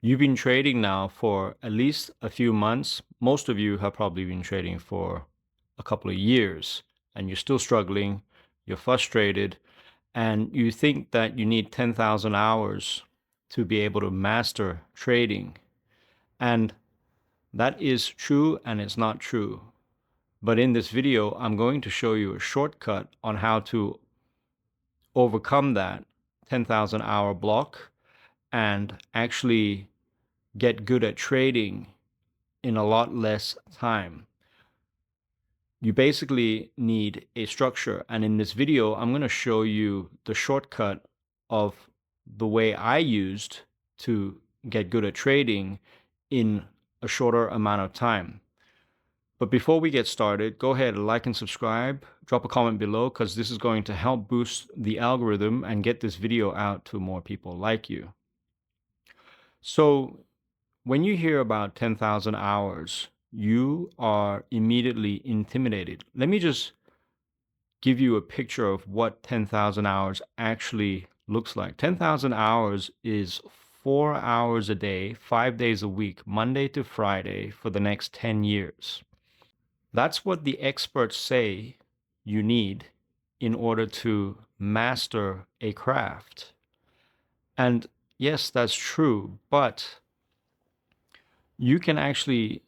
You've been trading now for at least a few months. Most of you have probably been trading for a couple of years, and you're still struggling, you're frustrated, and you think that you need 10,000 hours to be able to master trading. And that is true and it's not true. But in this video, I'm going to show you a shortcut on how to overcome that 10,000 hour block and actually get good at trading in a lot less time. You basically need a structure. And in this video, I'm going to show you the shortcut of the way I used to get good at trading in a shorter amount of time. But before we get started, go ahead, like and subscribe, drop a comment below, because this is going to help boost the algorithm and get this video out to more people like you. So when you hear about 10,000 hours, you are immediately intimidated. Let me just give you a picture of what 10,000 hours actually looks like. 10,000 hours is 4 hours a day, 5 days a week, Monday to Friday for the next 10 years. That's what the experts say you need in order to master a craft. And yes, that's true, but you can actually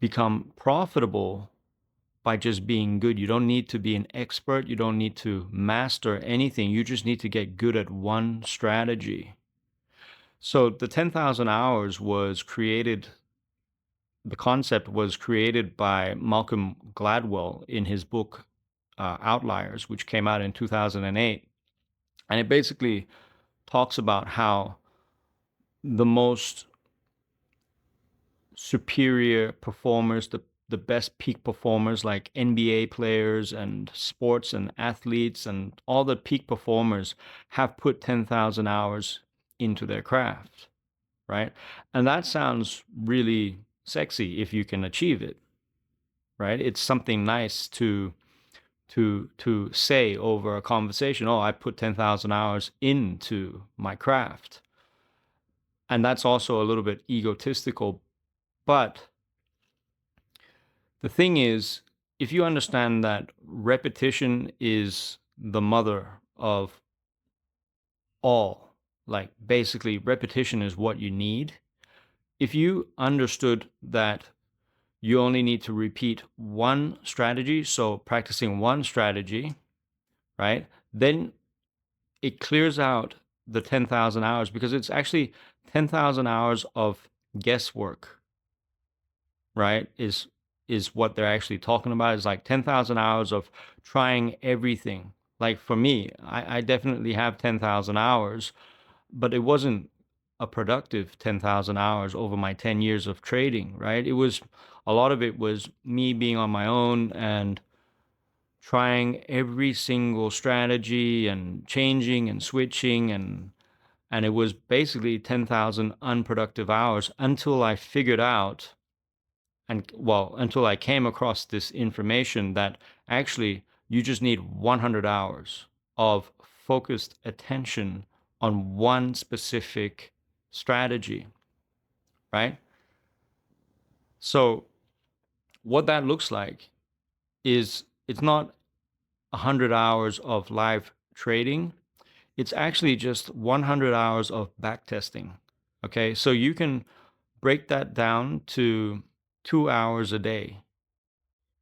become profitable by just being good. You don't need to be an expert. You don't need to master anything. You just need to get good at one strategy. So the 10,000 hours was created, the concept was created by Malcolm Gladwell in his book Outliers, which came out in 2008. And it basically talks about how the most superior performers, the best peak performers like NBA players and sports and athletes and all the peak performers have put 10,000 hours into their craft, right? And that sounds really sexy if you can achieve it, right? It's something nice to say over a conversation. Oh, I put 10,000 hours into my craft. And that's also a little bit egotistical, but the thing is, if you understand that repetition is the mother of all, like basically repetition is what you need. If you understood that you only need to repeat one strategy, so practicing one strategy, right? Then it clears out the 10,000 hours because it's actually 10,000 hours of guesswork, right? Is what they're actually talking about. Is like 10,000 hours of trying everything. Like for me, I definitely have 10,000 hours, but it wasn't a productive 10,000 hours over my 10 years of trading, right? It was a lot of it was me being on my own and trying every single strategy and changing and switching and it was basically 10,000 unproductive hours until I figured out and well, until I came across this information that actually you just need 100 hours of focused attention on one specific strategy, right? So what that looks like is it's not 100 hours of live trading. It's actually just 100 hours of back testing. Okay, so you can break that down to 2 hours a day.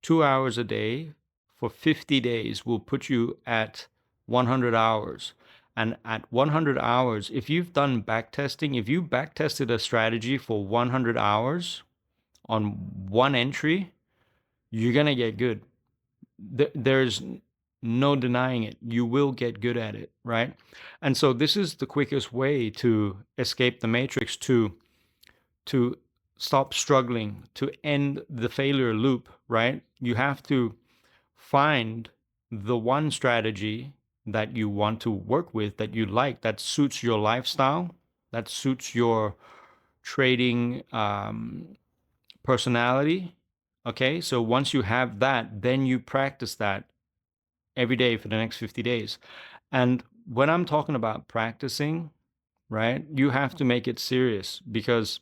2 hours a day for 50 days will put you at 100 hours. And at 100 hours, if you've done back testing, if you back tested a strategy for 100 hours on one entry, you're going to get good. There's no denying it. You will get good at it, right? And so this is the quickest way to escape the matrix, to stop struggling, to end the failure loop, right? You have to find the one strategy that you want to work with, that you like, that suits your lifestyle, that suits your trading personality. Okay, so once you have that, then you practice that every day for the next 50 days. And when I'm talking about practicing, right? You have to make it serious because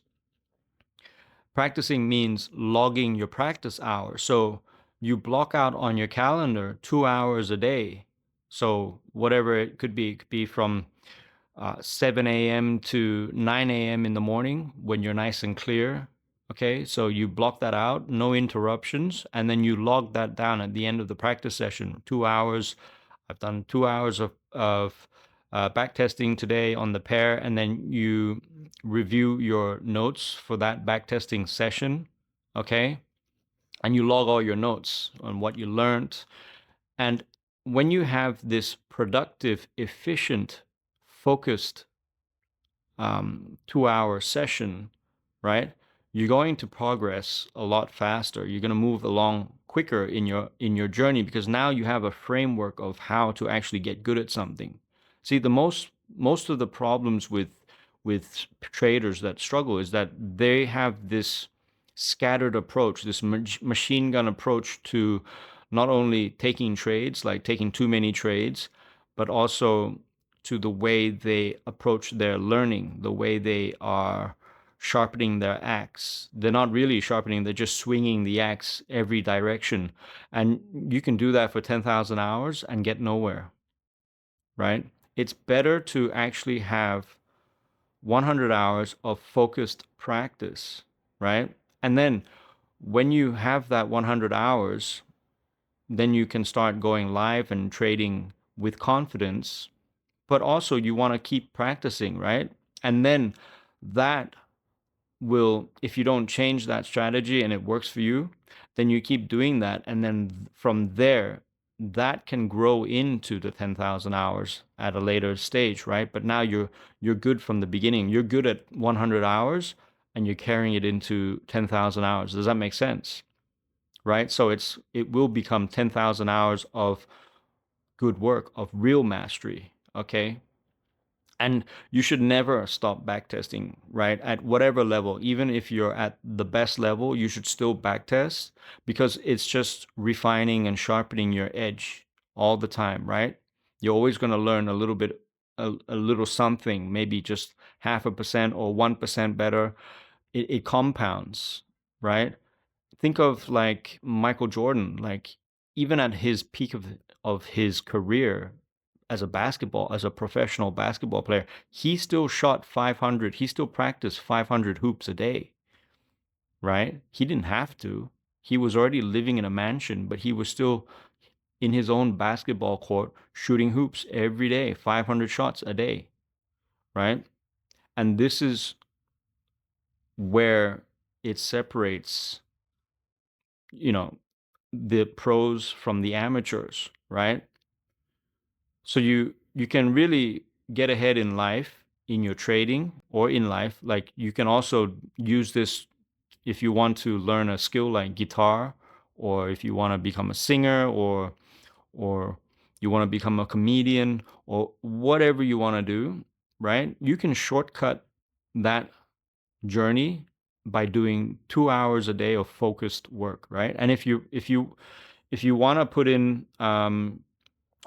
practicing means logging your practice hours. So you block out on your calendar 2 hours a day. So whatever it could be from 7 a.m. to 9 a.m. in the morning when you're nice and clear. Okay, so you block that out, no interruptions, and then you log that down at the end of the practice session. 2 hours. I've done 2 hours of back testing today on the pair, and then you review your notes for that back testing session. Okay, and you log all your notes on what you learned. And when you have this productive, efficient, focused 2 hour session, right? You're going to progress a lot faster. You're going to move along quicker in your journey because now you have a framework of how to actually get good at something. See, the most of the problems with traders that struggle is that they have this scattered approach, this machine gun approach to not only taking trades, like taking too many trades, but also to the way they approach their learning, the way they are sharpening their axe. They're not really sharpening, they're just swinging the axe every direction. And you can do that for 10,000 hours and get nowhere, right? It's better to actually have 100 hours of focused practice, right? And then when you have that 100 hours, then you can start going live and trading with confidence, but also you want to keep practicing, right? And then that will, if you don't change that strategy and it works for you, then you keep doing that. And then from there, that can grow into the 10,000 hours at a later stage, right? But now you're good from the beginning. You're good at 100 hours and you're carrying it into 10,000 hours. Does that make sense? Right? So it will become 10,000 hours of good work, of real mastery, okay? And you should never stop backtesting, right? At whatever level, even if you're at the best level, you should still backtest because it's just refining and sharpening your edge all the time, right? You're always going to learn a little bit, a little something, maybe just 0.5% or 1% better. It compounds, right? Think of like Michael Jordan, like even at his peak of his career as a professional basketball player, he still shot 500, he still practiced 500 hoops a day, right? He didn't have to. He was already living in a mansion, but he was still in his own basketball court shooting hoops every day, 500 shots a day, right? And this is where it separates, you know, the pros from the amateurs, right? So you can really get ahead in life, in your trading or in life. Like you can also use this if you want to learn a skill like guitar, or if you want to become a singer, or you want to become a comedian, or whatever you want to do, right? You can shortcut that journey by doing 2 hours a day of focused work, right? And if you want to put in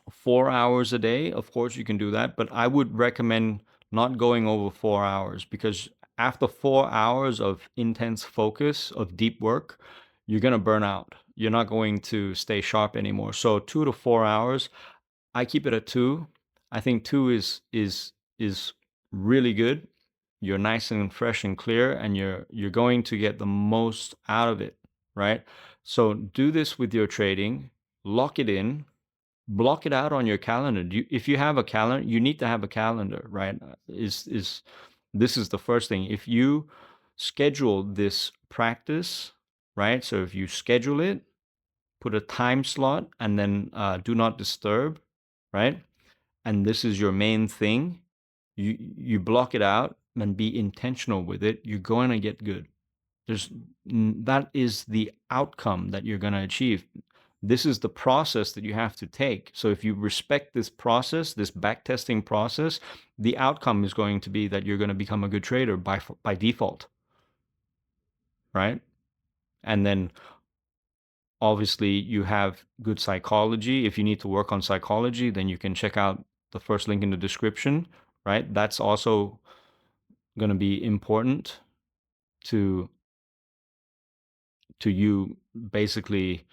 4 hours a day, of course you can do that, but I would recommend not going over 4 hours because after 4 hours of intense focus, of deep work, you're going to burn out. You're not going to stay sharp anymore. So 2 to 4 hours, I keep it at two. I think two is really good. You're nice and fresh and clear, and you're going to get the most out of it, right? So do this with your trading, lock it in, block it out on your calendar. If you have a calendar, you need to have a calendar, right? Is This is the first thing. If you schedule this practice, right? So if you schedule it, put a time slot, and then do not disturb, right? And this is your main thing. You block it out and be intentional with it. You're going to get good. There's That is the outcome that you're going to achieve. This is the process that you have to take. So if you respect this process, this backtesting process, the outcome is going to be that you're going to become a good trader by default, right? And then obviously you have good psychology. If you need to work on psychology, then you can check out the first link in the description, right? That's also going to be important to you basically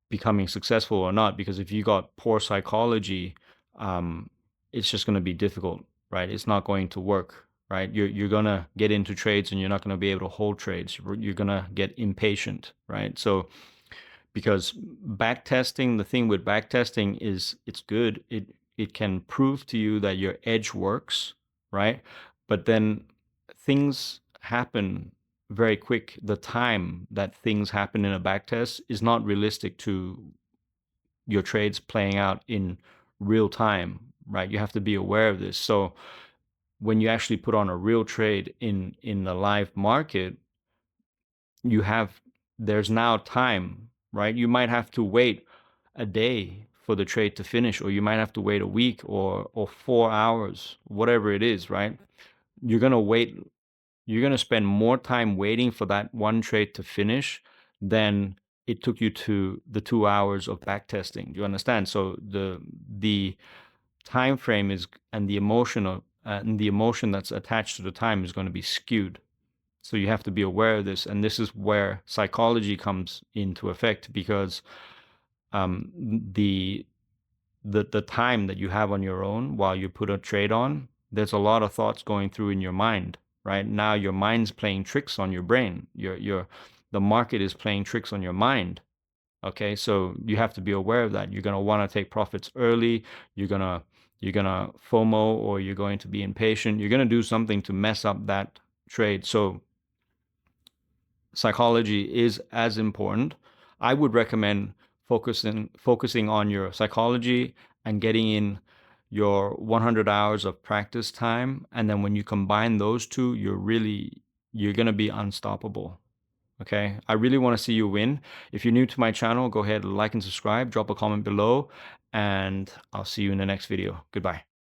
becoming successful or not. Because if you got poor psychology, um, it's just going to be difficult, right? It's not going to work, right? You're going to get into trades and you're not going to be able to hold trades. You're going to get impatient, right? So because back testing, the thing with back testing is it's good. It can prove to you that your edge works, right? But then things happen very quick. The time that things happen in a back test is not realistic to your trades playing out in real time, right? You have to be aware of this. So when you actually put on a real trade in the live market, you have there's now time, right? You might have to wait a day for the trade to finish, or you might have to wait a week or 4 hours, whatever it is, right? You're gonna wait, you're gonna spend more time waiting for that one trade to finish than it took you to the 2 hours of back testing. Do you understand? So the time frame is and the emotion that's attached to the time is going to be skewed. So you have to be aware of this, and this is where psychology comes into effect, because um, the the time that you have on your own while you put a trade on, there's a lot of thoughts going through in your mind. Right now, your mind's playing tricks on your brain. The market is playing tricks on your mind. Okay, so you have to be aware of that. You're gonna want to take profits early. You're gonna FOMO, or you're going to be impatient. You're gonna do something to mess up that trade. So psychology is as important. I would recommend focusing on your psychology and getting in your 100 hours of practice time, and then when you combine those two, you're going to be unstoppable. Okay? I really want to see you win. If you're new to my channel, go ahead, like and subscribe, drop a comment below, and I'll see you in the next video. Goodbye.